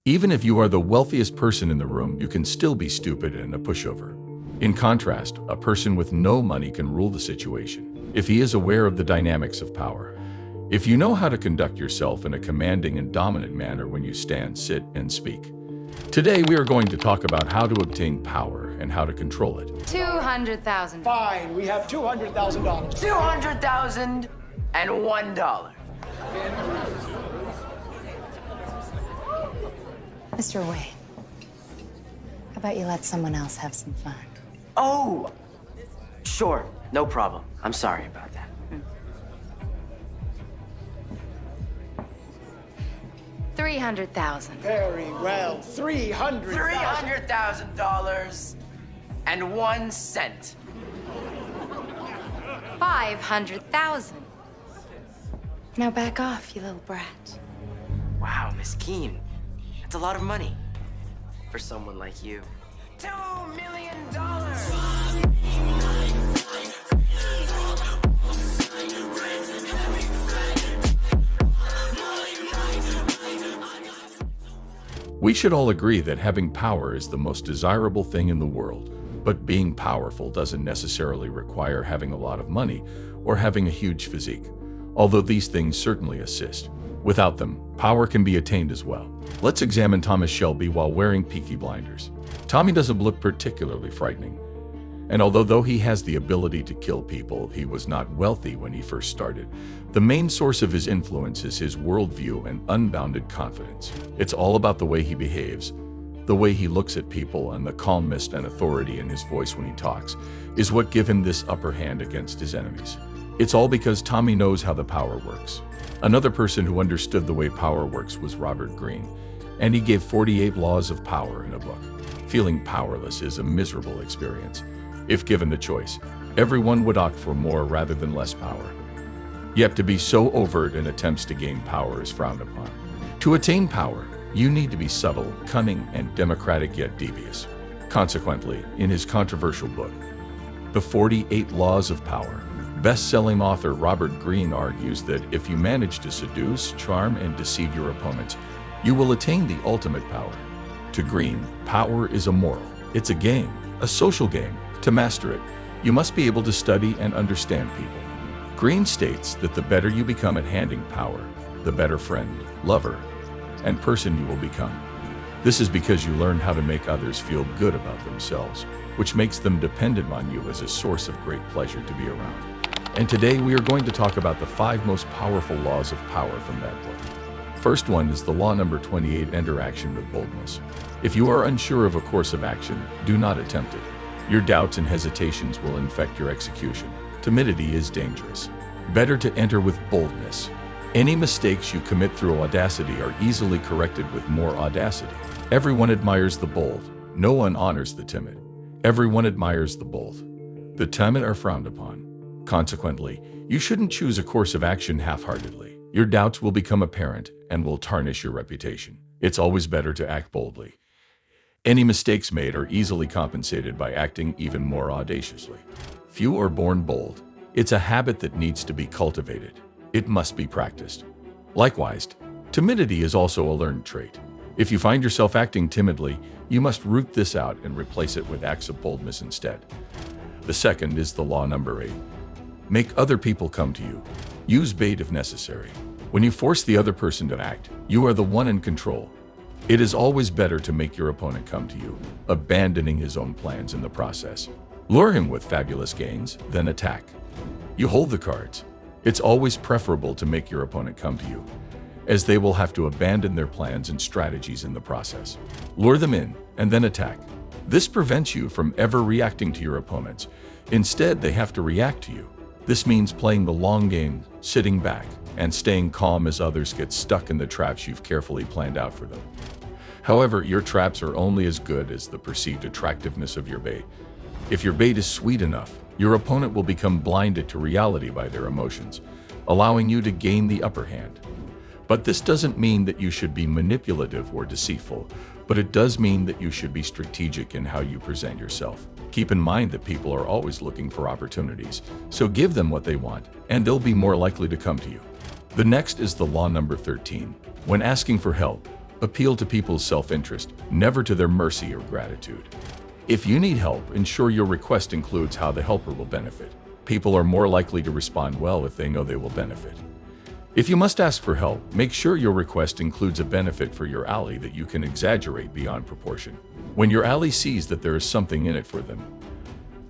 Even if you are the wealthiest person in the room, you can still be stupid and a pushover. In contrast, a person with no money can rule the situation if he is aware of the dynamics of power. If you know how to conduct yourself in a commanding and dominant manner when you stand, sit, and speak. Today we are going to talk about how to obtain power and how to control it. 200,000. Fine, we have $200,000. 200,001. Mr. Wade, how about you let someone else have some fun? Oh, sure, no problem. I'm sorry about that. 300,000. Very well, $300,000 and 1 cent. 500,000. Now back off, you little brat. Wow, Miss Keene, that's a lot of money for someone like you. $2 million. We should all agree that having power is the most desirable thing in the world, but being powerful doesn't necessarily require having a lot of money or having a huge physique, although these things certainly assist. Without them, power can be attained as well. Let's examine Thomas Shelby while wearing Peaky Blinders. Tommy doesn't look particularly frightening, and although he has the ability to kill people, he was not wealthy when he first started. The main source of his influence is his worldview and unbounded confidence. It's all about the way he behaves, the way he looks at people, and the calmness and authority in his voice when he talks is what give him this upper hand against his enemies. It's all because Tommy knows how the power works. Another person who understood the way power works was Robert Greene, and he gave 48 laws of power in a book. Feeling powerless is a miserable experience. If given the choice, everyone would opt for more rather than less power. Yet to be so overt in attempts to gain power is frowned upon. To attain power, you need to be subtle, cunning, and democratic yet devious. Consequently, in his controversial book, The 48 Laws of Power, best-selling author Robert Greene argues that if you manage to seduce, charm, and deceive your opponents, you will attain the ultimate power. To Greene, power is immoral. It's a game, a social game. To master it, you must be able to study and understand people. Greene states that the better you become at handing power, the better friend, lover, and person you will become. This is because you learn how to make others feel good about themselves, which makes them dependent on you as a source of great pleasure to be around. And today we are going to talk about the 5 most powerful laws of power from that book. First one is the law number 28, enter action with boldness. If you are unsure of a course of action, do not attempt it. Your doubts and hesitations will infect your execution. Timidity is dangerous. Better to enter with boldness. Any mistakes you commit through audacity are easily corrected with more audacity. Everyone admires the bold. No one honors the timid. Everyone admires the bold. The timid are frowned upon. Consequently, you shouldn't choose a course of action half-heartedly. Your doubts will become apparent and will tarnish your reputation. It's always better to act boldly. Any mistakes made are easily compensated by acting even more audaciously. Few are born bold. It's a habit that needs to be cultivated. It must be practiced. Likewise, timidity is also a learned trait. If you find yourself acting timidly, you must root this out and replace it with acts of boldness instead. The second is the law number 8. Make other people come to you. Use bait if necessary. When you force the other person to act, you are the one in control. It is always better to make your opponent come to you, abandoning his own plans in the process. Lure him with fabulous gains, then attack. You hold the cards. It's always preferable to make your opponent come to you, as they will have to abandon their plans and strategies in the process. Lure them in, and then attack. This prevents you from ever reacting to your opponents. Instead, they have to react to you. This means playing the long game, sitting back, and staying calm as others get stuck in the traps you've carefully planned out for them. However, your traps are only as good as the perceived attractiveness of your bait. If your bait is sweet enough, your opponent will become blinded to reality by their emotions, allowing you to gain the upper hand. But this doesn't mean that you should be manipulative or deceitful, but it does mean that you should be strategic in how you present yourself. Keep in mind that people are always looking for opportunities, so give them what they want, and they'll be more likely to come to you. The next is the law number 13. When asking for help, Appeal to people's self-interest, never to their mercy or gratitude. If you need help, ensure your request includes how the helper will benefit. People are more likely to respond well if they know they will benefit. If you must ask for help, make sure your request includes a benefit for your ally that you can exaggerate beyond proportion. When your ally sees that there is something in it for them,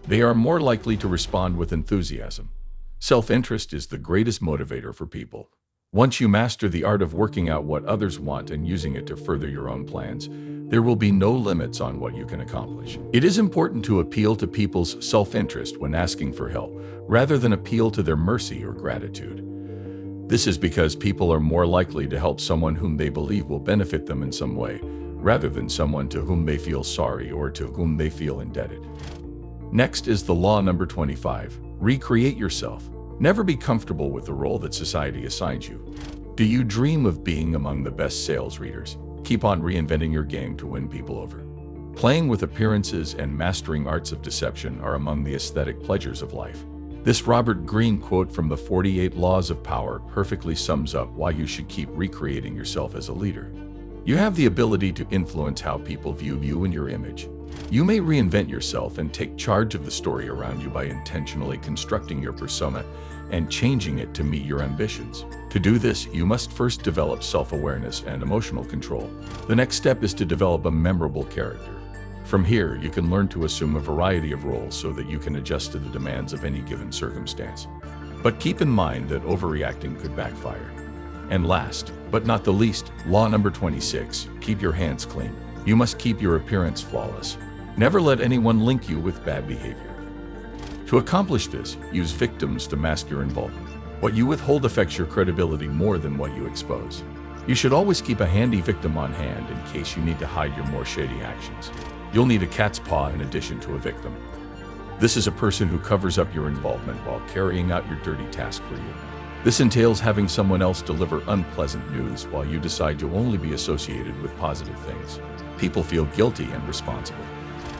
they are more likely to respond with enthusiasm. Self-interest is the greatest motivator for people. Once you master the art of working out what others want and using it to further your own plans, there will be no limits on what you can accomplish. It is important to appeal to people's self-interest when asking for help, rather than appeal to their mercy or gratitude. This is because people are more likely to help someone whom they believe will benefit them in some way, rather than someone to whom they feel sorry or to whom they feel indebted. Next is the law number 25. Recreate yourself. Never be comfortable with the role that society assigns you. Do you dream of being among the best sales readers? Keep on reinventing your game to win people over. Playing with appearances and mastering arts of deception are among the aesthetic pleasures of life. This Robert Greene quote from the 48 Laws of Power perfectly sums up why you should keep recreating yourself as a leader. You have the ability to influence how people view you and your image. You may reinvent yourself and take charge of the story around you by intentionally constructing your persona and changing it to meet your ambitions. To do this, you must first develop self-awareness and emotional control. The next step is to develop a memorable character. From here, you can learn to assume a variety of roles so that you can adjust to the demands of any given circumstance. But keep in mind that overreacting could backfire. And last, but not the least, law number 26, keep your hands clean. You must keep your appearance flawless. Never let anyone link you with bad behavior. To accomplish this, use victims to mask your involvement. What you withhold affects your credibility more than what you expose. You should always keep a handy victim on hand in case you need to hide your more shady actions. You'll need a cat's paw in addition to a victim. This is a person who covers up your involvement while carrying out your dirty task for you. This entails having someone else deliver unpleasant news while you decide to only be associated with positive things. People feel guilty and responsible.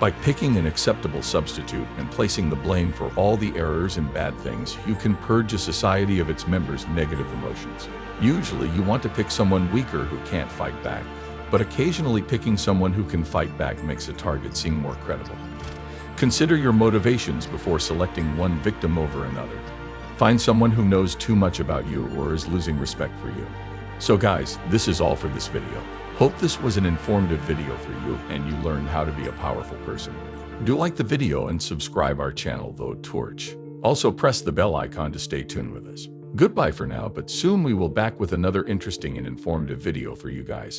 By picking an acceptable substitute and placing the blame for all the errors and bad things, you can purge a society of its members' negative emotions. Usually, you want to pick someone weaker who can't fight back, but occasionally picking someone who can fight back makes a target seem more credible. Consider your motivations before selecting one victim over another. Find someone who knows too much about you or is losing respect for you. So guys, this is all for this video. Hope this was an informative video for you and you learned how to be a powerful person. Do like the video and subscribe our channel though torch. Also press the bell icon to stay tuned with us. Goodbye for now, but soon we will back with another interesting and informative video for you guys.